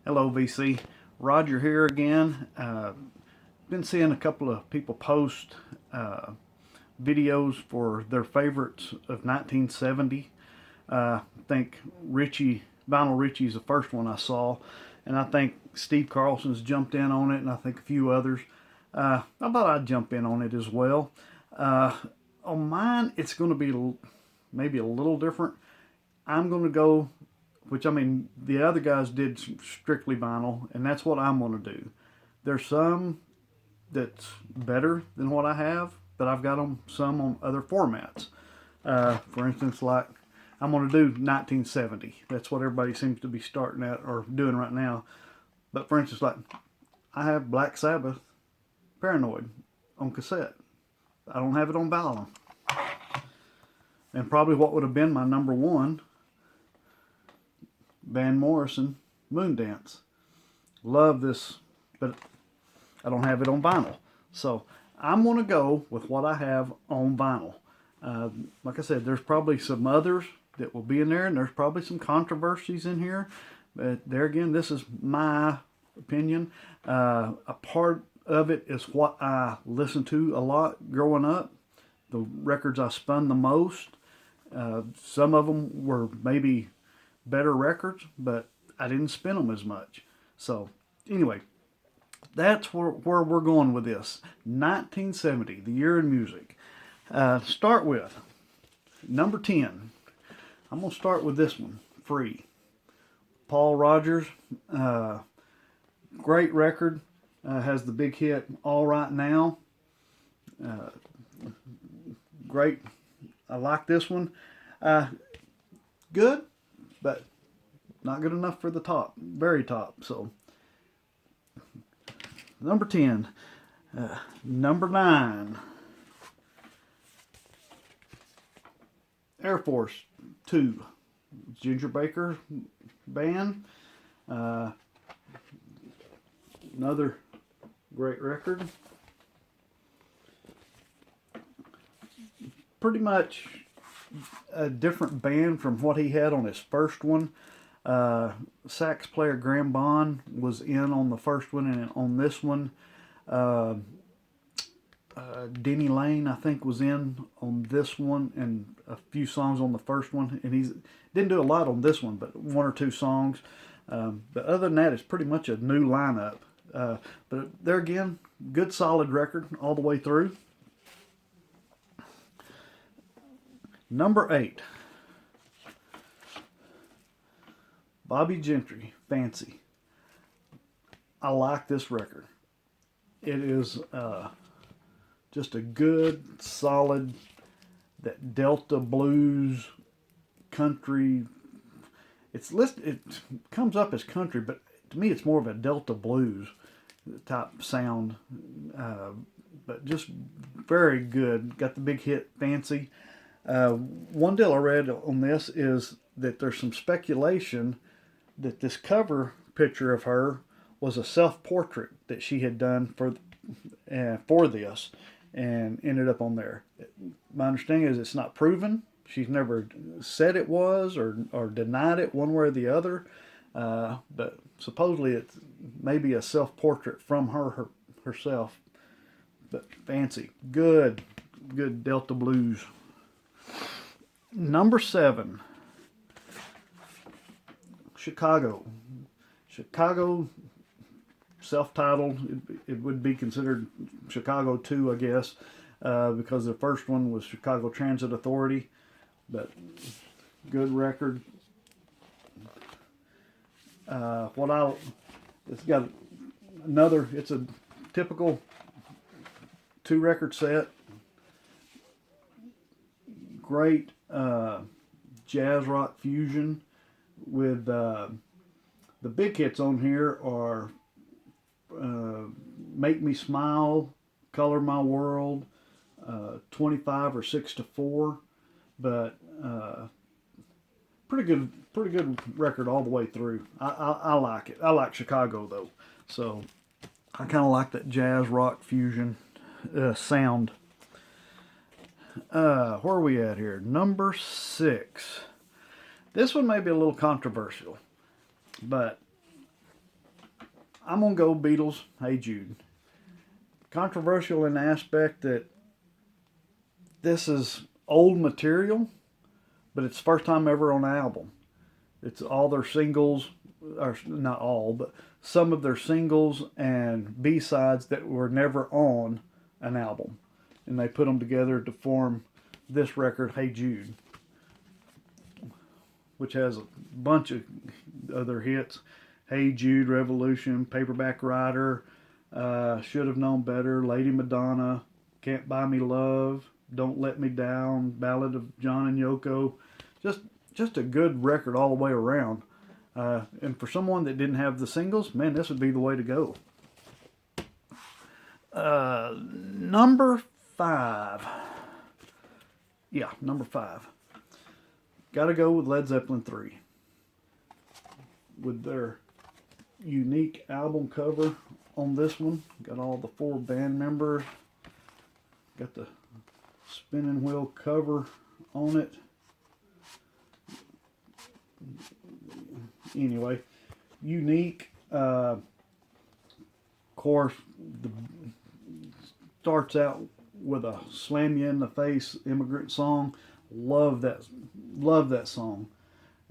Hello, VC. Roger here again. Been seeing a couple of people post videos for their favorites of 1970. I think Vinyl Richie's the first one I saw, and I think Steve Carlson's jumped in on it, and I think a few others. I thought I'd jump in on it as well. On mine, it's going to be maybe a little different. I'm going to go, which I mean, the other guys did strictly vinyl, and that's what I'm going to do. There's some that's better than what I have, but I've got some on other formats. For instance, like I'm going to do 1970. That's what everybody seems to be starting at or doing right now. But for instance, like I have Black Sabbath, Paranoid on cassette. I don't have it on vinyl. And probably what would have been my number one, Van Morrison, Moondance. Love this, but I don't have it on vinyl. So I'm going to go with what I have on vinyl. Like I said, there's probably some others that will be in there, and there's probably some controversies in here. But there again, this is my opinion. A part of it is what I listened to a lot growing up, the records I spun the most. Some of them were maybe better records, but I didn't spin them as much. So anyway, that's where we're going with this. 1970, the year in music. Start with number 10. I'm going to start with this one, Free. Paul Rogers, great record. Has the big hit All Right Now. Great. I like this one. Good, but not good enough for the top, very top. So, number 10. Number 9. Air Force 2. Ginger Baker Band. Another great record. Pretty much a different band from what he had on his first one. Sax player Graham Bond was in on the first one, and on this one, Denny Lane I think was in on this one, and a few songs on the first one. And he didn't do a lot on this one, but one or two songs. But other than that, it's pretty much a new lineup. But there again, good solid record all the way through. Number 8. Bobby Gentry, Fancy. I like this record. It is just a good, solid, that Delta blues, country. It comes up as country, but to me it's more of a Delta blues type sound. But just very good. Got the big hit, Fancy. One deal I read on this is that there's some speculation that this cover picture of her was a self-portrait that she had done for this, and ended up on there. My understanding is it's not proven. She's never said it was or denied it one way or the other. But supposedly it's maybe a self-portrait from herself. But Fancy, good Delta blues. Number 7, Chicago, self-titled. It would be considered Chicago 2, I guess, because the first one was Chicago Transit Authority. But good record. It's got another. It's a typical 2-record set. Great jazz rock fusion with the big hits on here are Make Me Smile, Color My World, 25 or 6 to 4, but pretty good record all the way through. I like it. I like Chicago though, so I kind of like that jazz rock fusion sound. Where are we at here? Number 6. This one may be a little controversial, but I'm going to go Beatles, Hey Jude. Controversial in the aspect that this is old material, but it's the first time ever on an album. It's all their singles, or not all, but some of their singles and B-sides that were never on an album. And they put them together to form this record, Hey Jude, which has a bunch of other hits. Hey Jude, Revolution, Paperback Writer, Should Have Known Better, Lady Madonna, Can't Buy Me Love, Don't Let Me Down, Ballad of John and Yoko. Just a good record all the way around. And for someone that didn't have the singles, man, this would be the way to go. Number 5. Yeah, number 5. Got to go with Led Zeppelin III. With their unique album cover on this one. Got all the 4 band members. Got the spinning wheel cover on it. Anyway, unique. Of course, starts out with a slam you in the face immigrant song. Love that song.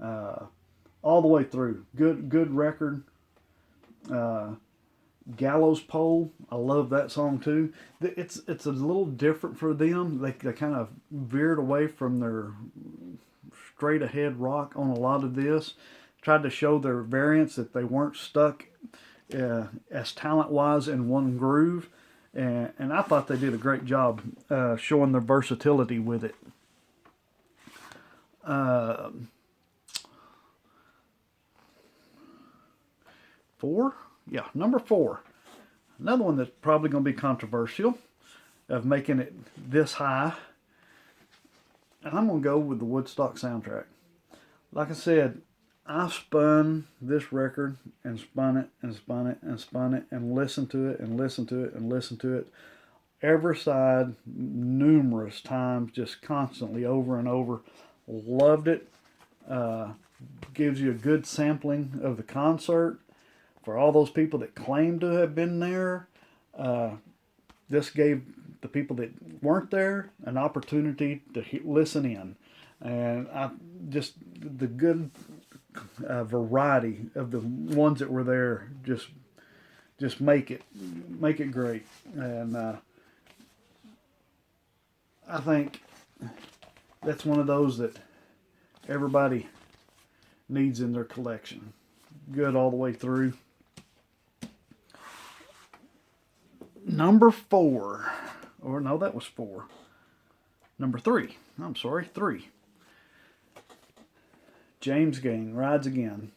All the way through. Good record. Gallows Pole. I love that song too. It's a little different for them. They kind of veered away from their straight ahead rock on a lot of this. Tried to show their variants, that they weren't stuck as talent wise in one groove. And I thought they did a great job showing their versatility with it. Four? Yeah, number 4. Another one that's probably going to be controversial of making it this high. And I'm going to go with the Woodstock Soundtrack. Like I said, I spun this record and spun it and spun it and spun it and listened to it and listened to it and listened to it. Every side, numerous times, just constantly over and over. Loved it. Gives you a good sampling of the concert. For all those people that claim to have been there, this gave the people that weren't there an opportunity to listen in. And just the good variety of the ones that were there just make it great. And I think that's one of those that everybody needs in their collection. Good all the way through. Number 4. Or no, that was 4. Number 3. I'm sorry, 3. James Gang, Rides Again.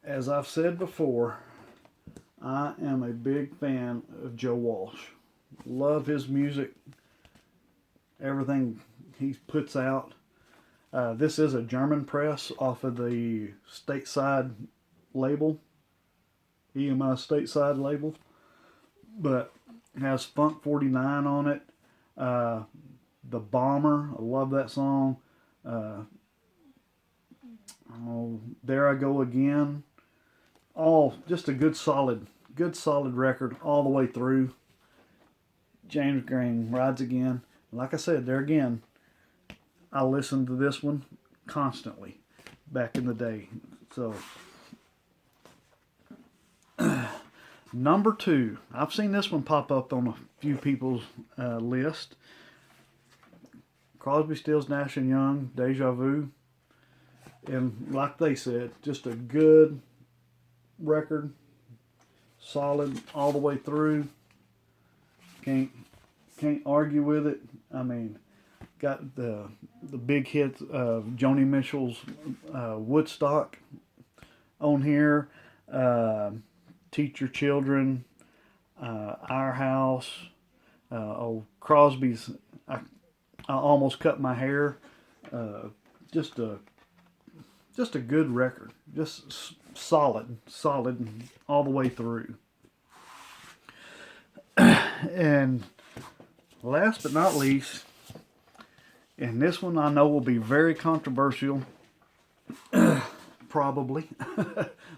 As I've said before, I am a big fan of Joe Walsh. Love his music. Everything he puts out. This is a German press off of the Stateside label. EMI Stateside label. But it has Funk 49 on it. The Bomber. I love that song. There I Go Again. All just a good solid record all the way through. James Gang, Rides Again. Like I said, there again, I listened to this one constantly back in the day. So, number 2. I've seen this one pop up on a few people's list. Crosby, Stills, Nash and Young, Deja Vu. And like they said, just a good record. Solid all the way through. Can't argue with it. I mean, got the big hits of Joni Mitchell's Woodstock on here. Teach Your Children, Our House, Crosby's I Almost Cut My Hair. Just a good record. Just solid all the way through. And last but not least, and this one I know will be very controversial probably.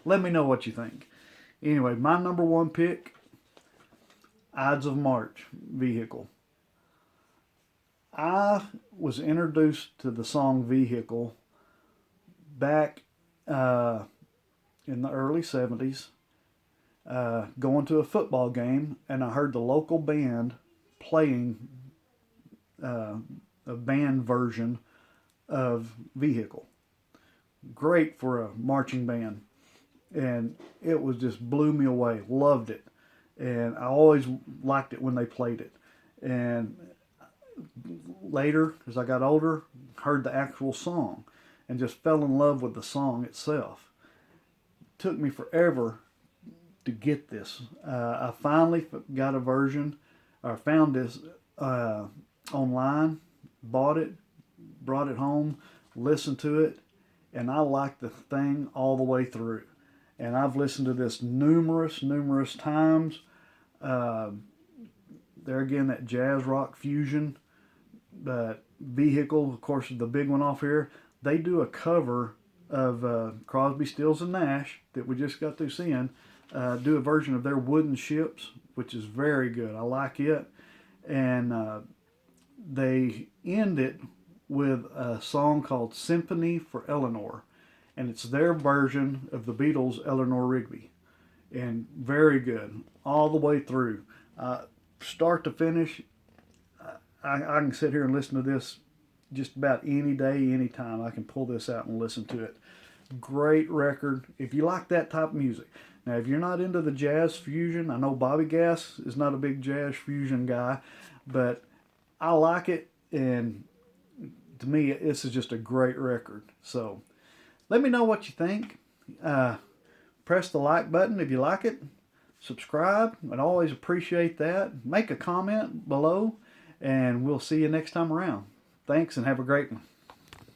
Let me know what you think. Anyway, my number one pick, Ides of March Vehicle. I was introduced to the song Vehicle back in the early 70s, going to a football game, and I heard the local band playing a band version of Vehicle. Great for a marching band. And it was just blew me away. Loved it. And I always liked it when they played it. And later, as I got older, heard the actual song and just fell in love with the song itself. It took me forever to get this. I finally got a version, or found this online, bought it, brought it home, listened to it, and I liked the thing all the way through. And I've listened to this numerous times. There again, that jazz rock fusion. But Vehicle, of course, is the big one off here. They do a cover of Crosby, Stills, and Nash that we just got through seeing. Do a version of their Wooden Ships, which is very good. I like it. And they end it with a song called Symphony for Eleanor. And it's their version of the Beatles' Eleanor Rigby. And very good, all the way through. Start to finish, I can sit here and listen to this just about any day, any time. I can pull this out and listen to it. Great record, if you like that type of music. Now, if you're not into the jazz fusion, I know Bobby Gass is not a big jazz fusion guy, but I like it, and to me, this is just a great record. So, let me know what you think. Press the like button if you like it. Subscribe. I'd always appreciate that. Make a comment below, and we'll see you next time around. Thanks, and have a great one.